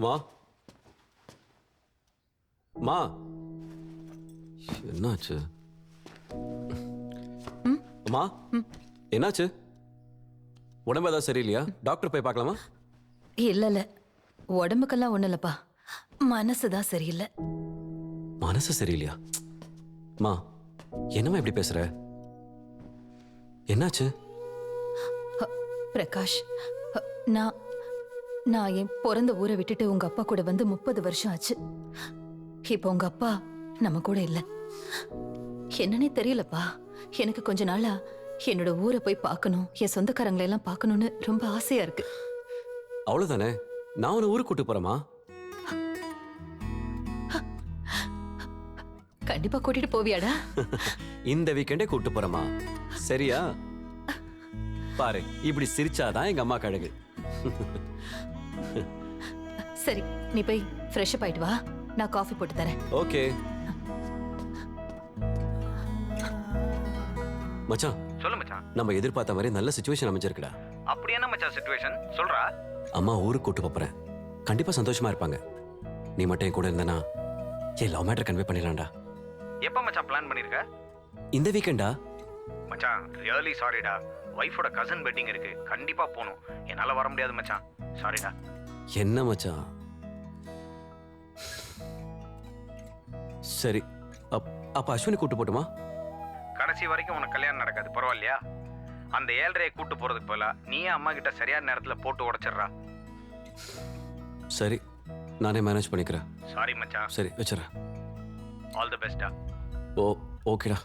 மா மா என்னாச்சு? அம்மா என்னாச்சு? உடம்பு ஏதாவது சரியில்லையா? டாக்டர் போய் பார்க்கலாமா? இல்ல உடம்புக்கெல்லாம் ஒண்ணு இல்லப்பா, மனசுதான் சரியில்லை. மனசு சரியில்லையா? மா என்னம்மா இப்படி பேசுற? என்னாச்சு? பிரகாஷ், நான் என் பிறந்த ஊரை விட்டுட்டு உங்க அப்பா கூட வந்து 30 வருஷம் ஆச்சு. இப்போ உங்க அப்பா நம்ம கூட இல்ல. என்னன்னே தெரியலப்பா. எனக்கு கொஞ்ச நாளா என்னோட ஊரை போய் பார்க்கணும், என் சொந்தக்காரங்களை எல்லாம் பார்க்கணும்னு ரொம்ப ஆசையா இருக்கு. அவ்வளவுதானே, நான் உன்னை ஊருக்கு கூட்டு போறேமா? கண்டிப்பா கூட்டிட்டு போவியாடா? இந்த வீக்கெண்டே கூட்டு போறேமா, சரியா? பாரு, இப்படி சிரிச்சாதான் எங்க அம்மா கழகு. சரி, நீ போய் ஃப்ரெஷ் அப் ஆயிட்டு வா, நான் காஃபி போட்டு தரேன். ஓகே மச்சான். சொல்லு மச்சான். நம்ம எதிர்பார்த்த மாதிரி நல்ல சிச்சுவேஷன் அமைஞ்சிருக்குடா. அப்படி என்ன மச்சான் சிச்சுவேஷன் சொல்றா? அம்மா ஊருக்கு கூட்டு போறேன், கண்டிப்பா சந்தோஷமா இருப்பாங்க. நீ மட்டும் என் கூட இருந்தனா என் லவ் மேட்டர் கன்வே பண்ணிடலாம்டா. எப்ப மச்சான் பிளான் பண்ணிருக்க? இந்த வீக்கெண்டா? மச்சான் ரியலி சாரிடா, வைஃபோட கசின் வெட்டிங் இருக்கு, கண்டிப்பா போகணும். என்னால வர முடியாது மச்சான், சாரிடா. என்ன மச்சான்? சரி, அப்ப அஸ்வினி கூட்டு போட்டுமா? கடைசி வரைக்கும் உனக்கு கல்யாணம் நடக்காது, பரவாயில்லையா? அந்த 7:30 கூட்டு போறதுக்கு போல நீயே அம்மா கிட்ட சரியான நேரத்துல போட்டு உடைச்சிடுறா. சரி, நானே மேனேஜ் பண்ணிக்கிறேன். சாரி மச்சான். சரி வச்சுறேன். ஆல் தி பெஸ்டா. ஓகேடா.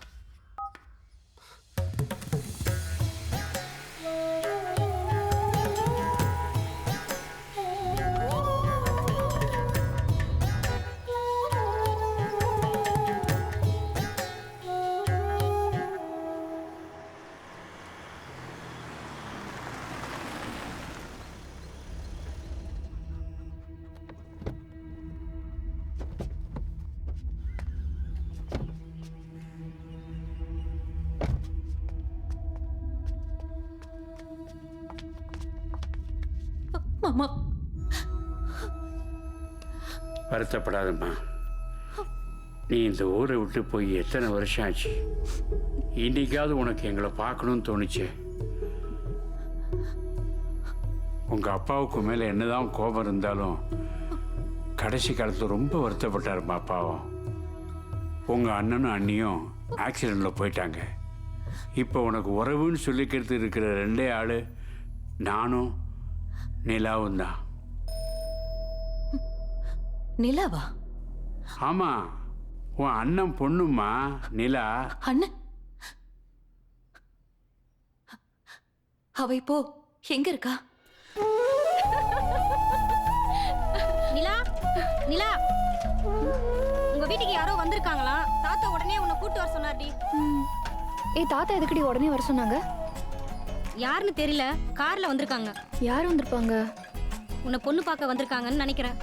மாமா, வருத்தப்படாதம்மா. நீ இந்த ஊரை விட்டு போய் எத்தனை வருஷம் ஆச்சு? இன்னைக்காவது உனக்கு எங்களை பார்க்கணும்னு தோணுச்சு. உங்க அப்பாவுக்கு மேல என்னதான் கோபம் இருந்தாலும் கடைசி காலத்துல ரொம்ப வருத்தப்பட்டாருமா அப்பாவும். உங்க அண்ணனும் அண்ணியும் ஆக்சிடென்ட்ல போயிட்டாங்க. இப்போ உனக்கு உறவுன்னு சொல்லிக்கிறது இருக்கிற 2 ஆளு நானும் நிலாவும் தான். நிலாவா? ஆமா, உன் அண்ணன் பொண்ணுமா நிலா. அண்ணன்? அவ இப்போ எங்க இருக்கா? நிலா, நிலா, உங்க வீட்டுக்கு யாரோ வந்திருக்காங்களா? தாத்தா உடனே உன்னை கூட்டு வர சொன்னார்டி. ஏய், தாத்தா எதுக்குடி உடனே வர சொன்னாங்க? யாருன்னு தெரியல, கார்ல வந்திருக்காங்க. யார் வந்திருப்பாங்க? உன்னை பொண்ணு பார்க்க வந்திருக்காங்கன்னு நினைக்கிறேன்.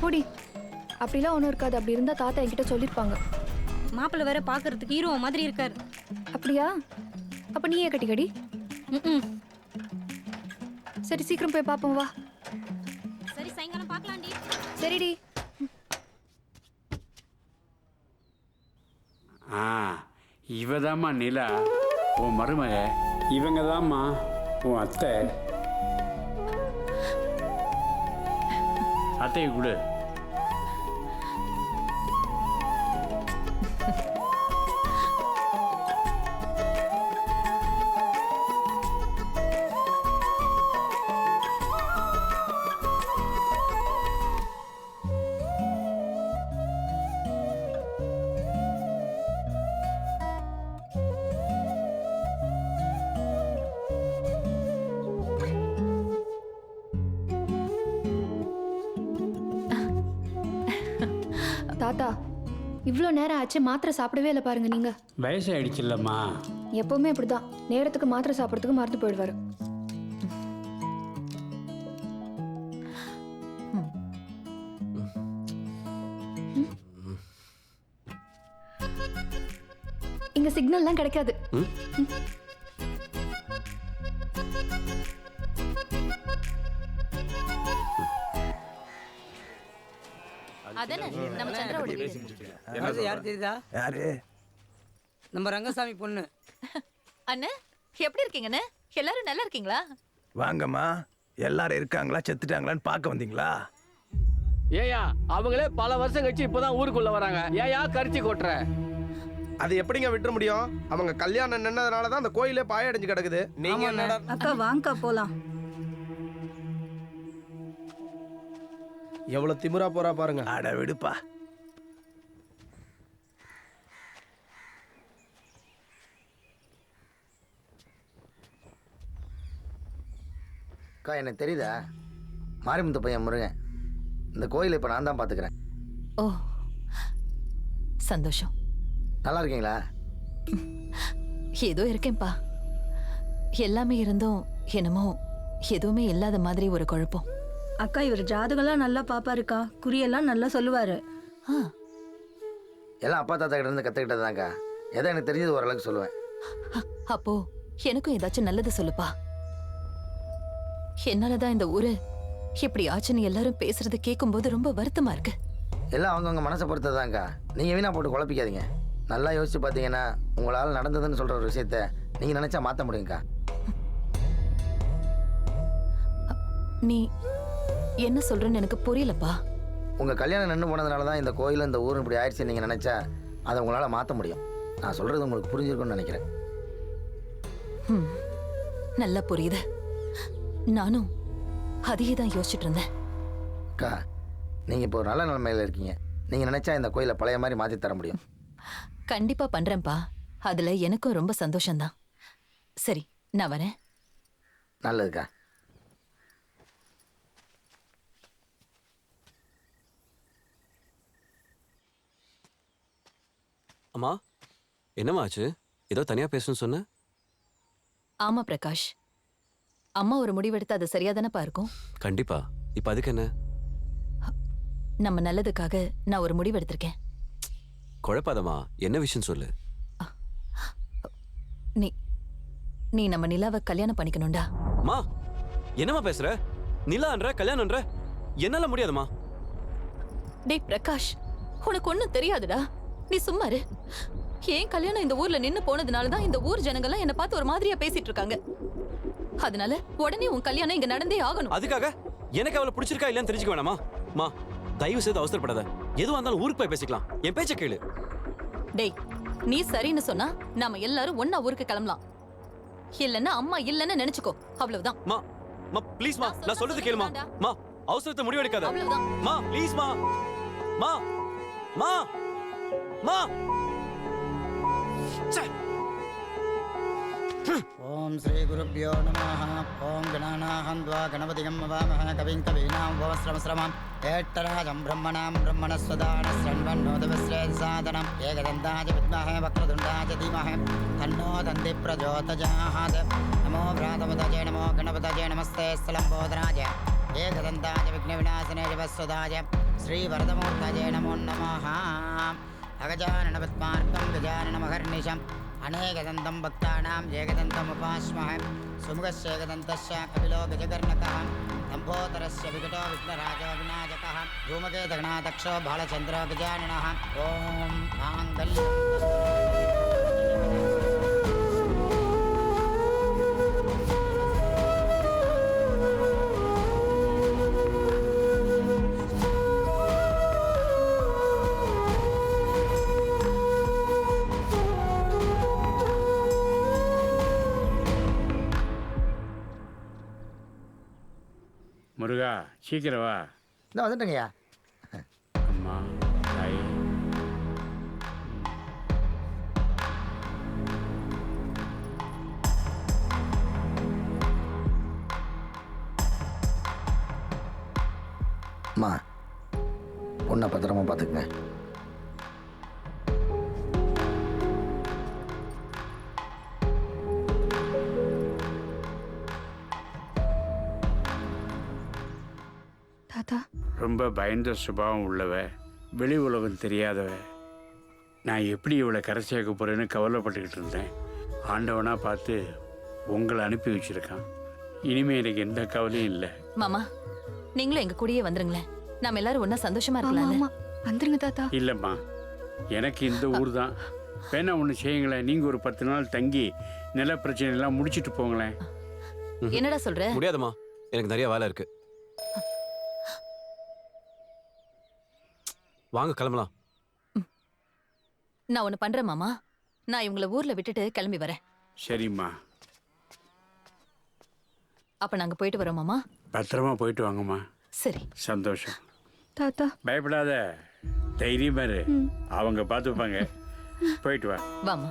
போடி, அப்படிலாம் ஒன்றும் இருக்காது. அப்படி இருந்தால் தாத்தா என்கிட்ட சொல்லியிருப்பாங்க. மாப்பிள்ளை வேற பார்க்கறதுக்கு ஹீரோ மாதிரி இருக்காரு. அப்படியா? அப்போ நீயே கட்டிக்கடி. ம், சரி, சீக்கிரம் போய் பார்ப்போம் வா. சரி, சாயங்காலம் பார்க்கலாம்டி. சரிடி. இவதாம்மா நிலா, உன் மருமக. இவங்க தாம்மா உன் அத்தை. அத்தையை கொடு. தாத்தா, இவ்வளோ நேரம் ஆச்சு, மாத்திரை சாப்பிடவே இல்லை பாருங்க நீங்க. வயசாயிடுச்சு இல்லம்மா. எப்பவுமே இப்படிதான், நேரத்துக்கு மாத்திரை சாப்பிட்றதுக்கு மறந்து போயிடுவாரு. இங்க சிக்னல்லாம் கிடைக்காது. அதானே நம்ம சந்திராவோட வீடு. யார் தெரியுதா? யாரு? நம்ம ரங்கசாமி பொண்ணு. அண்ணே எப்படி இருக்கீங்கண்ணே? எல்லாரும் நல்லா இருக்கீங்களா? வாங்கம்மா. எல்லாரும் இருக்காங்களா செத்துட்டாங்களான்னு பார்க்க வந்தீங்களா? ஏயா அவங்களே பல வருஷம் கழிச்சு இப்பதான் ஊருக்குள்ள வராங்க. ஏயா கரிச்சி கொட்டுற? அது எப்படிங்க விட்டுற முடியும்? அவங்க கல்யாணம் நின்னதுனால தான் அந்த கோயிலே பாயடைஞ்சு கிடக்குது. நீங்க என்னடா? அக்கா வாங்கக்கா போலாம். எவ்வளவு திமிரா போறா பாருங்க. அட விடுப்பா. அக்கா எனக்கு தெரியுதா? மாரிமுத்து பையன் முருகன். இந்த கோயிலை இப்போ நான் தான் பார்த்துக்கிறேன். ஓ சந்தோஷம். நல்லா இருக்கீங்களா? ஏதோ இருக்கேன்ப்பா. எல்லாமே இருந்தும் என்னமோ எதுவுமே இல்லாத மாதிரி ஒரு குழப்பம். அக்கா இவர் ஜாதகம்லாம் நல்லா பாப்பாருக்கா, குறியெல்லாம் நல்லா சொல்லுவாரு. ஆ, எல்லாம் அப்பா தாத்தா கிட்ட இருந்து கற்றுக்கிட்டதாங்க்கா. எதை எனக்கு தெரிஞ்சது ஓரளவுக்கு சொல்லுவேன். அப்போ எனக்கும் ஏதாச்சும் நல்லது சொல்லுப்பா. என்னாலதான் இந்த ஊரு இப்படி ஆச்சுன்னு எல்லாரும் பேசுறது கேட்கும்போது ரொம்ப வருத்தமா இருக்கு. எல்லாம் அவங்கவுங்க மனசை பொறுத்ததாங்க்கா. நீங்கள் வீணாக போட்டு குழப்பிக்காதீங்க. நல்லா யோசிச்சு பார்த்தீங்கன்னா உங்களால் நடந்ததுன்னு சொல்கிற ஒரு விஷயத்த நீங்கள் நினச்சா மாற்ற முடியுங்க்கா. நீ என்ன சொல்றேன்னு எனக்கு புரியலப்பா. உங்கள் கல்யாணம் நின்று போனதுனால தான் இந்த கோயில் இந்த ஊர் இப்படி ஆயிடுச்சு நீங்கள் நினச்சா அதை உங்களால் மாற்ற முடியும். நான் சொல்கிறது உங்களுக்கு புரிஞ்சிருக்கும்னு நினைக்கிறேன். நல்லா புரியுது. நானும் அதையே தான் யோசிச்சுட்டு இருந்தேன். அக்கா நீங்கள் இப்போ ஒரு நல்ல நிலைமையில் இருக்கீங்க. நீங்கள் நினச்சா இந்த கோயிலை பழைய மாதிரி மாற்றி தர முடியும். கண்டிப்பா பண்றேன்ப்பா. அதுல எனக்கும் ரொம்ப சந்தோஷம்தான். சரி நான் வரேன். நல்லதுக்கா. அம்மா என்னம்மா ஆச்சு? ஏதோ தனியா பேசணும்னு சொன்ன. ஆமா பிரகாஷ், அம்மா ஒரு முடிவெடுத்து அது சரியா தானப்பா இருக்கும். கண்டிப்பா. இப்ப அதுக்கு என்ன? நம்ம நல்லதுக்காக நான் ஒரு முடிவெடுத்திருக்கேன். குழப்பாதம்மா, என்ன விஷயம் சொல்லு. நீ நீ நம்ம நிலாவை கல்யாணம் பண்ணிக்கணும்டா. மா என்னம்மா பேசுற? நிலான்ற கல்யாணம்ன்ற என்னால முடியாதுமா. டேய் பிரகாஷ், உனக்கு ஒண்ணும் தெரியாதுடா. நீ சும்மா இரு. ஏன் கல்யாணம் இந்த ஊர்ல நின்னு போனதுனாலதான் இந்த ஊர் ஜனங்கள்லாம் என்ன பார்த்து ஒரு மாதிரியா பேசிட்டு இருக்காங்க. அதனால உடனே உன் கல்யாணம் இங்க நடந்தே ஆகணும். அதுக்காக எனக்கு அவளை பிடிச்சிருக்கா இல்லைன்னு தெரிஞ்சுக்க வேணாமா? மா தயவு செய்து அவசரப்படாத. எதுவா இருந்தாலும் ஊருக்கு போய் பேசிக்கலாம். என் பேச்ச கேளு. டேய் நீ சரின்னு சொன்னா நாம எல்லாரும் ஒண்ணா ஊருக்கு கிளம்பலாம். இல்லன்னா அம்மா இல்லன்னு நினைச்சுக்கோ, அவ்வளவுதான். மா மா ப்ளீஸ் மா, நான் சொல்றது கேளுமா. மா அவசரத்தை முடிவெடுக்காத. அவ்வளவுதான். மா ப்ளீஸ் மா. மா மா மா. ஓம் ஸ்ரீ குருப்யோ நமः. ஓம் கணானாஹம் த்வா கணபதிகம் வவாமஹ கவிம் கவீனாம் உபமஸ்ரமஸ்ரமம் ஏட்டராஜம் பிரம்மணாம் பிரம்மணஸ்வதான ஸ்ரண்வன்னோதவஸ்ரேத் சாதனம் ஏகதந்தாஜ வித்மஹே வக்ரதுண்டாஜ தீமஹே தன்னோ தந்தி பிரஜோதஜாஹத். நமோ பிராதமுதஜே நமோ கணபதஜே நமஸ்தே ஸ்தலம்போதராஜ ஏகதந்தாஜ விக்னவிநாசனே ஜபஸ்வதாஜ ஸ்ரீவரதமூர்த்தஜே நமோ நமः. அகஜானன பத்மார்க்கம் கஜானன மகர்நிஷம் அநேகதந்தம் பக்தானாம் ஏகதந்தமுபாஸ்மஹே. சுமுகஸ்யேகதந்தஸ்ய கபிலோ கஜகர்ணகः லம்போதரஸ்ய விகடோ விக்னராஜோ விநாயகः धूमकेतगणाध्यक्षो बालचन्द्रो गजाननः. ஓம் மாங்கல்யம். முருகா சீக்கிரம் வா. இந்த வந்துட்டேங்கய்யா. அம்மா தாய். அம்மா பொண்ணை பத்திரமா பார்த்துக்குங்க. தாத்தா ரொம்ப பயந்த சுபாவம் உள்ளவ, வெளி உலகம் தெரியாதவ. நான் எப்படி இவளை கரை சேர்க்க போகிறேன்னு கவலைப்பட்டுக்கிட்டு இருந்தேன். ஆண்டவனாக பார்த்து உங்களை அனுப்பி வச்சுருக்கான். இனிமேல் எனக்கு எந்த கவலையும் இல்லை. மாமா நீங்களும் எங்க கூடயே வந்துருங்களேன். நாம எல்லாரும் ஒண்ணா சந்தோஷமா ஆமா இருக்கலாம்ல. ஆமா வந்துருங்க தாத்தா. இல்லைம்மா, எனக்கு இந்த ஊர் தான். வேணா ஒன்று செய்யுங்களேன், நீங்கள் ஒரு 10 நாள் தங்கி நில பிரச்சனைலாம் முடிச்சிட்டு போங்களேன். என்னடா சொல்ற? முடியாதுமா, எனக்கு நிறைய வேலை இருக்கு. வாங்க கிளம்பலாம். நான் ஒண்ணு பண்றேன் மாமா. நான் இவங்கள ஊர்ல விட்டுட்டு கிளம்பி வரேன். சரிம்மா, அப்ப நாங்க போயிட்டு வரோம் மாமா. பத்திரமா போயிட்டு வாங்கம்மா. சரி. சந்தோஷம். தாத்தா பயப்படாத, தைரியமா இரு, அவங்க பார்த்துப்பாங்க. போயிட்டு வா. வாமா.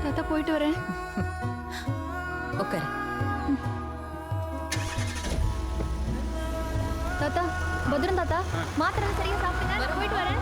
தாத்தா போயிட்டு வரேன். உட்காரு. தாத்தா பத்திரம் தாத்தா. மாத்திரை சரியா சாப்பிடுங்க. போயிட்டு வரேன்.